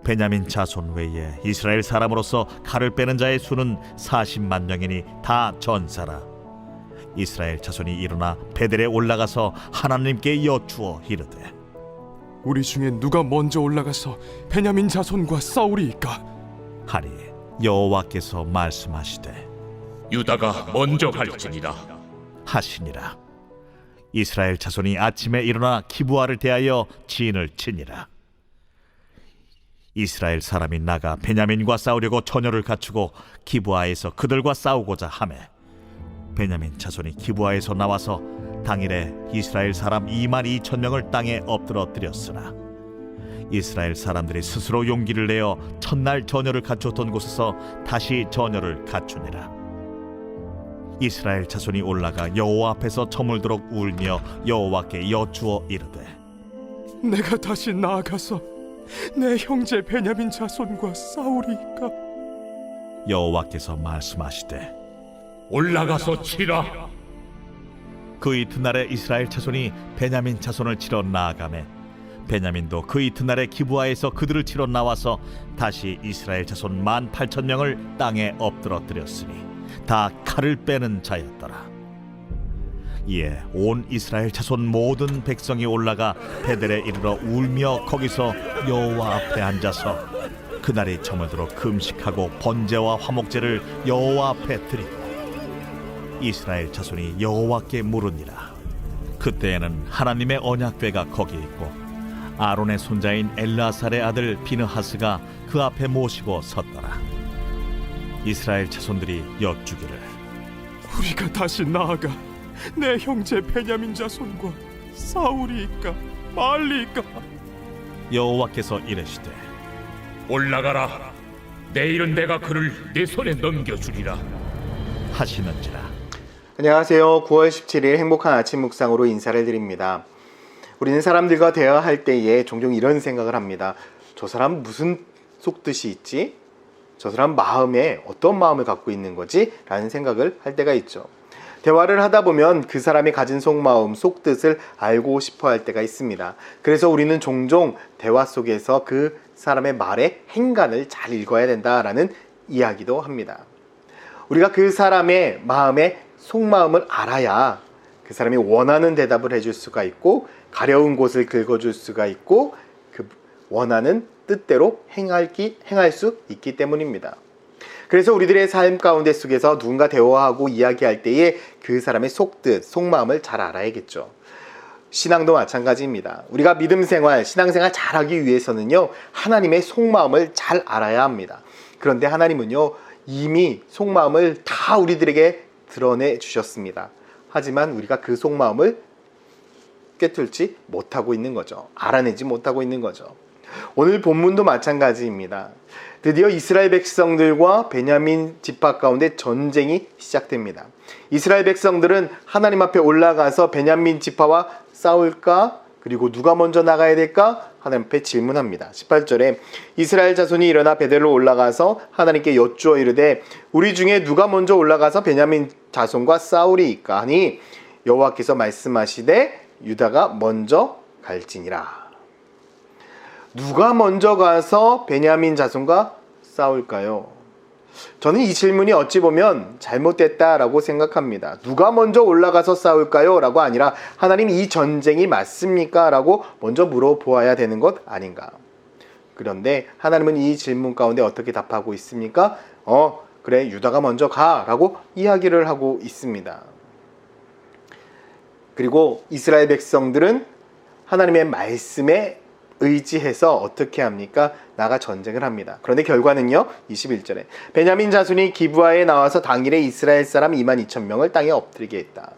베냐민 자손 외에 이스라엘 사람으로서 칼을 빼는 자의 수는 40만 명이니 다 전사라. 이스라엘 자손이 일어나 베델에 올라가서 하나님께 여쭈어 이르되 우리 중에 누가 먼저 올라가서 베냐민 자손과 싸우리이까? 하니 여호와께서 말씀하시되 유다가 먼저 갈지니라 하시니라. 이스라엘 자손이 아침에 일어나 기브아를 대하여 진을 치니라. 이스라엘 사람이 나가 베냐민과 싸우려고 전열을 갖추고 기브아에서 그들과 싸우고자 하매 베냐민 자손이 기브아에서 나와서 당일에 이스라엘 사람 2만 2천 명을 땅에 엎드러뜨렸으나 이스라엘 사람들이 스스로 용기를 내어 첫날 전열을 갖추었던 곳에서 다시 전열을 갖추니라. 이스라엘 자손이 올라가 여호와 앞에서 저물도록 울며 여호와께 여쭈어 이르되 내가 다시 나아가서 내 형제 베냐민 자손과 싸우리이까? 여호와께서 말씀하시되 올라가서 치라. 그 이튿날에 이스라엘 자손이 베냐민 자손을 치러 나아가매 베냐민도 그 이튿날에 기브아에서 그들을 치러 나와서 다시 이스라엘 자손 18,000명을 땅에 엎드러뜨렸으니 다 칼을 빼는 자였더라. 이에 온 이스라엘 자손 모든 백성이 올라가 베델에 이르러 울며 거기서 여호와 앞에 앉아서 그날이 저물도록 금식하고 번제와 화목제를 여호와 앞에 드리고 이스라엘 자손이 여호와께 물으니라. 그때에는 하나님의 언약궤가 거기 있고 아론의 손자인 엘라살의 아들 비느하스가 그 앞에 모시고 섰더라. 이스라엘 자손들이 여쭈기를 우리가 다시 나아가 내 형제 베냐민 자손과 싸우리이까 말리이까? 여호와께서 이르시되 올라가라. 내일은 내가 그를 내 손에 넘겨주리라 하시는지라. 안녕하세요. 9월 17일 행복한 아침 묵상으로 인사를 드립니다. 우리는 사람들과 대화할 때에 종종 이런 생각을 합니다. 저 사람 무슨 속뜻이 있지? 저 사람 마음에 어떤 마음을 갖고 있는 거지? 라는 생각을 할 때가 있죠. 대화를 하다 보면 그 사람이 가진 속마음, 속뜻을 알고 싶어 할 때가 있습니다. 그래서 우리는 종종 대화 속에서 그 사람의 말의 행간을 잘 읽어야 된다라는 이야기도 합니다. 우리가 그 사람의 마음의 속마음을 알아야 그 사람이 원하는 대답을 해줄 수가 있고 가려운 곳을 긁어줄 수가 있고 그 원하는 뜻대로 행할 수 있기 때문입니다. 그래서 우리들의 삶 가운데 속에서 누군가 대화하고 이야기할 때에 그 사람의 속뜻, 속마음을 잘 알아야겠죠. 신앙도 마찬가지입니다. 우리가 믿음 생활, 신앙생활 잘하기 위해서는요, 하나님의 속마음을 잘 알아야 합니다. 그런데 하나님은요, 이미 속마음을 다 우리들에게 드러내 주셨습니다. 하지만 우리가 그 속마음을 꿰뚫지 못하고 있는 거죠. 알아내지 못하고 있는 거죠. 오늘 본문도 마찬가지입니다. 드디어 이스라엘 백성들과 베냐민 지파 가운데 전쟁이 시작됩니다. 이스라엘 백성들은 하나님 앞에 올라가서 베냐민 지파와 싸울까? 그리고 누가 먼저 나가야 될까? 하나님 앞에 질문합니다. 18절에 이스라엘 자손이 일어나 베델로 올라가서 하나님께 여쭈어 이르되 우리 중에 누가 먼저 올라가서 베냐민 자손과 싸우리이까 하니 여호와께서 말씀하시되 유다가 먼저 갈지니라. 누가 먼저 가서 베냐민 자손과 싸울까요? 저는 이 질문이 어찌 보면 잘못됐다라고 생각합니다. 누가 먼저 올라가서 싸울까요? 라고 아니라 하나님 이 전쟁이 맞습니까? 라고 먼저 물어보아야 되는 것 아닌가? 그런데 하나님은 이 질문 가운데 어떻게 답하고 있습니까? 그래 유다가 먼저 가 라고 이야기를 하고 있습니다. 그리고 이스라엘 백성들은 하나님의 말씀에 의지해서 어떻게 합니까? 나가 전쟁을 합니다. 그런데 결과는요, 21절에 베냐민 자손이 기브아에 나와서 당일에 이스라엘 사람 22,000명을 땅에 엎드리게 했다.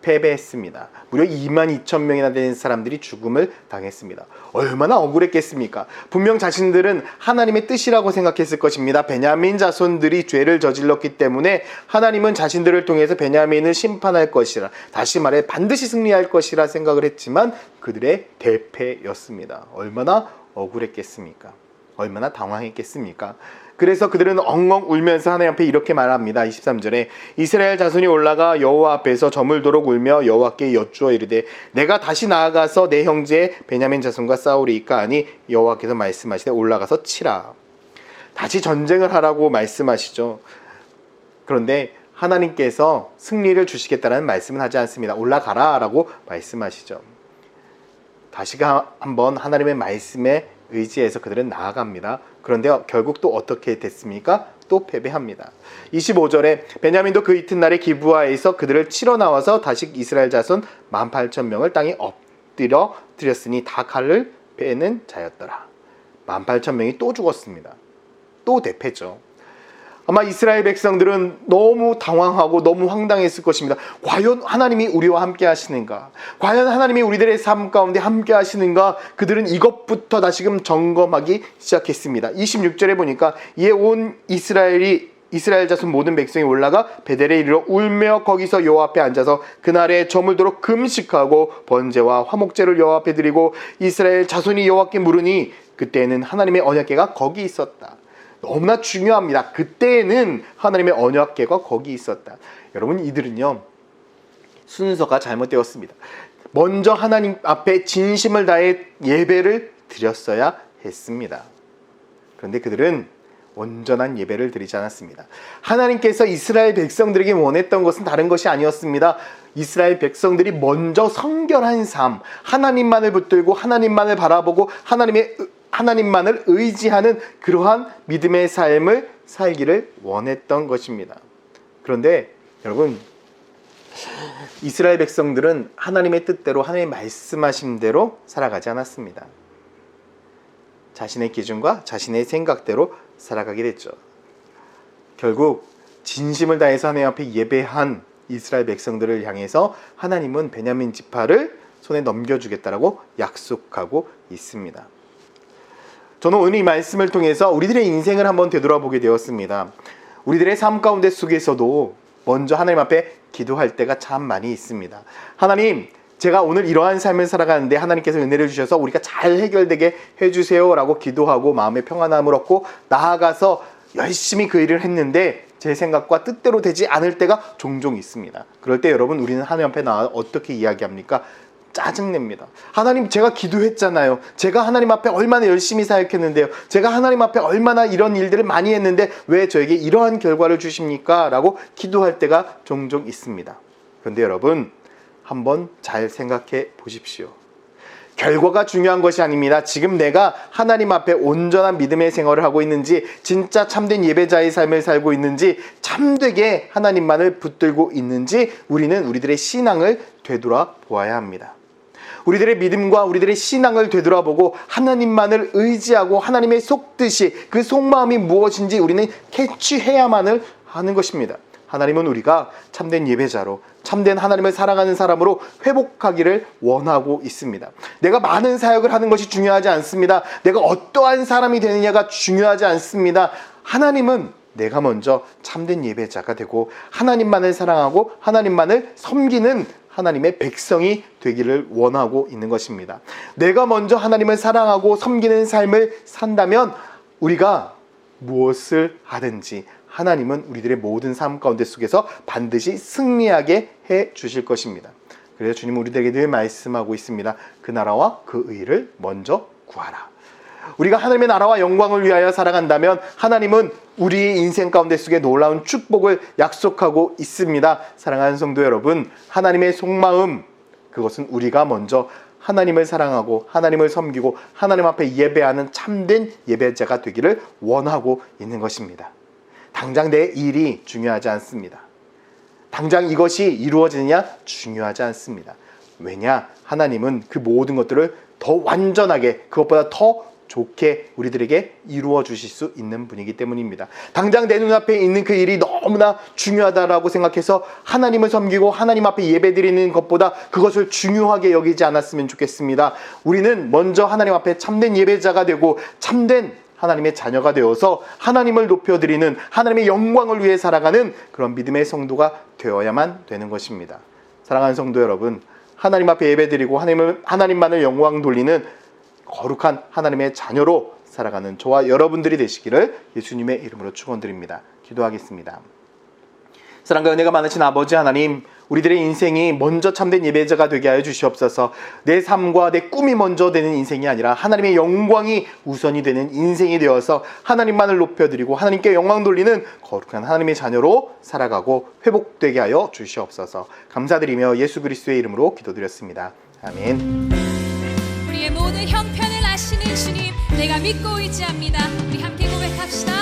패배했습니다. 무려 22,000명이나 되는 사람들이 죽음을 당했습니다. 얼마나 억울했겠습니까? 분명 자신들은 하나님의 뜻이라고 생각했을 것입니다. 베냐민 자손들이 죄를 저질렀기 때문에 하나님은 자신들을 통해서 베냐민을 심판할 것이라, 다시 말해 반드시 승리할 것이라 생각을 했지만 그들의 대패였습니다. 얼마나 억울했겠습니까? 얼마나 당황했겠습니까? 그래서 그들은 엉엉 울면서 하나님 앞에 이렇게 말합니다. 23절에 이스라엘 자손이 올라가 여호와 앞에서 저물도록 울며 여호와께 여쭈어 이르되 내가 다시 나아가서 내 형제 베냐민 자손과 싸우리이까 하니 여호와께서 말씀하시되 올라가서 치라. 다시 전쟁을 하라고 말씀하시죠. 그런데 하나님께서 승리를 주시겠다는 말씀은 하지 않습니다. 올라가라 라고 말씀하시죠. 다시가 한번 하나님의 말씀에 의지해서 그들은 나아갑니다. 그런데 결국 또 어떻게 됐습니까? 또 패배합니다. 25절에 베냐민도 그 이튿날에 기브아에서 그들을 치러 나와서 다시 이스라엘 자손 18,000명을 땅에 엎드려 드렸으니 다 칼을 빼는 자였더라. 18,000명이 또 죽었습니다. 또 대패죠. 아마 이스라엘 백성들은 너무 당황하고 너무 황당했을 것입니다. 과연 하나님이 우리와 함께 하시는가? 과연 하나님이 우리들의 삶 가운데 함께 하시는가? 그들은 이것부터 다시금 점검하기 시작했습니다. 26절에 보니까 이에 온 이스라엘 자손 모든 백성이 올라가 베델에 이르러 울며 거기서 여호와 앞에 앉아서 그날에 저물도록 금식하고 번제와 화목제를 여호와 앞에 드리고 이스라엘 자손이 여호와께 물으니 그때에는 하나님의 언약궤가 거기 있었다. 너무나 중요합니다. 그때에는 하나님의 언약궤가 거기 있었다. 여러분, 이들은요 순서가 잘못되었습니다. 먼저 하나님 앞에 진심을 다해 예배를 드렸어야 했습니다. 그런데 그들은 온전한 예배를 드리지 않았습니다. 하나님께서 이스라엘 백성들에게 원했던 것은 다른 것이 아니었습니다. 이스라엘 백성들이 먼저 성결한 삶, 하나님만을 붙들고 하나님만을 바라보고 하나님만을 의지하는 그러한 믿음의 삶을 살기를 원했던 것입니다. 그런데 여러분, 이스라엘 백성들은 하나님의 뜻대로 하나님의 말씀하신 대로 살아가지 않았습니다. 자신의 기준과 자신의 생각대로 살아가게 됐죠. 결국 진심을 다해서 하나님 앞에 예배한 이스라엘 백성들을 향해서 하나님은 베냐민 지파를 손에 넘겨주겠다라고 약속하고 있습니다. 저는 오늘 이 말씀을 통해서 우리들의 인생을 한번 되돌아보게 되었습니다. 우리들의 삶 가운데 속에서도 먼저 하나님 앞에 기도할 때가 참 많이 있습니다. 하나님, 제가 오늘 이러한 삶을 살아가는데 하나님께서 은혜를 주셔서 우리가 잘 해결되게 해주세요 라고 기도하고 마음의 평안함을 얻고 나아가서 열심히 그 일을 했는데 제 생각과 뜻대로 되지 않을 때가 종종 있습니다. 그럴 때 여러분, 우리는 하나님 앞에 나와 어떻게 이야기합니까? 짜증냅니다. 하나님, 제가 기도했잖아요. 제가 하나님 앞에 얼마나 열심히 사역했는데요. 제가 하나님 앞에 얼마나 이런 일들을 많이 했는데 왜 저에게 이러한 결과를 주십니까? 라고 기도할 때가 종종 있습니다. 그런데 여러분, 한번 잘 생각해 보십시오. 결과가 중요한 것이 아닙니다. 지금 내가 하나님 앞에 온전한 믿음의 생활을 하고 있는지, 진짜 참된 예배자의 삶을 살고 있는지, 참되게 하나님만을 붙들고 있는지 우리는 우리들의 신앙을 되돌아보아야 합니다. 우리들의 믿음과 우리들의 신앙을 되돌아보고 하나님만을 의지하고 하나님의 속뜻이, 그 속마음이 무엇인지 우리는 캐치해야만을 하는 것입니다. 하나님은 우리가 참된 예배자로, 참된 하나님을 사랑하는 사람으로 회복하기를 원하고 있습니다. 내가 많은 사역을 하는 것이 중요하지 않습니다. 내가 어떠한 사람이 되느냐가 중요하지 않습니다. 하나님은 내가 먼저 참된 예배자가 되고 하나님만을 사랑하고 하나님만을 섬기는 하나님의 백성이 되기를 원하고 있는 것입니다. 내가 먼저 하나님을 사랑하고 섬기는 삶을 산다면 우리가 무엇을 하든지 하나님은 우리들의 모든 삶 가운데 속에서 반드시 승리하게 해 주실 것입니다. 그래서 주님은 우리들에게 늘 말씀하고 있습니다. 그 나라와 그 의를 먼저 구하라. 우리가 하나님의 나라와 영광을 위하여 살아간다면 하나님은 우리의 인생 가운데 속에 놀라운 축복을 약속하고 있습니다. 사랑하는 성도 여러분, 하나님의 속마음, 그것은 우리가 먼저 하나님을 사랑하고 하나님을 섬기고 하나님 앞에 예배하는 참된 예배자가 되기를 원하고 있는 것입니다. 당장 내 일이 중요하지 않습니다. 당장 이것이 이루어지느냐 중요하지 않습니다. 왜냐? 하나님은 그 모든 것들을 더 완전하게, 그것보다 더 좋게 우리들에게 이루어 주실 수 있는 분이기 때문입니다. 당장 내 눈앞에 있는 그 일이 너무나 중요하다라고 생각해서 하나님을 섬기고 하나님 앞에 예배드리는 것보다 그것을 중요하게 여기지 않았으면 좋겠습니다. 우리는 먼저 하나님 앞에 참된 예배자가 되고 참된 하나님의 자녀가 되어서 하나님을 높여드리는, 하나님의 영광을 위해 살아가는 그런 믿음의 성도가 되어야만 되는 것입니다. 사랑하는 성도 여러분, 하나님 앞에 예배드리고 하나님만을 영광 돌리는 거룩한 하나님의 자녀로 살아가는 저와 여러분들이 되시기를 예수님의 이름으로 축원드립니다. 기도하겠습니다. 사랑과 은혜가 많으신 아버지 하나님, 우리들의 인생이 먼저 참된 예배자가 되게 하여 주시옵소서. 내 삶과 내 꿈이 먼저 되는 인생이 아니라 하나님의 영광이 우선이 되는 인생이 되어서 하나님만을 높여드리고 하나님께 영광 돌리는 거룩한 하나님의 자녀로 살아가고 회복되게 하여 주시옵소서. 감사드리며 예수 그리스도의 이름으로 기도드렸습니다. 아멘. 우리의 모든 형편을 아시는 주님, 내가 믿고 의지합니다. 우리 함께 고백합시다.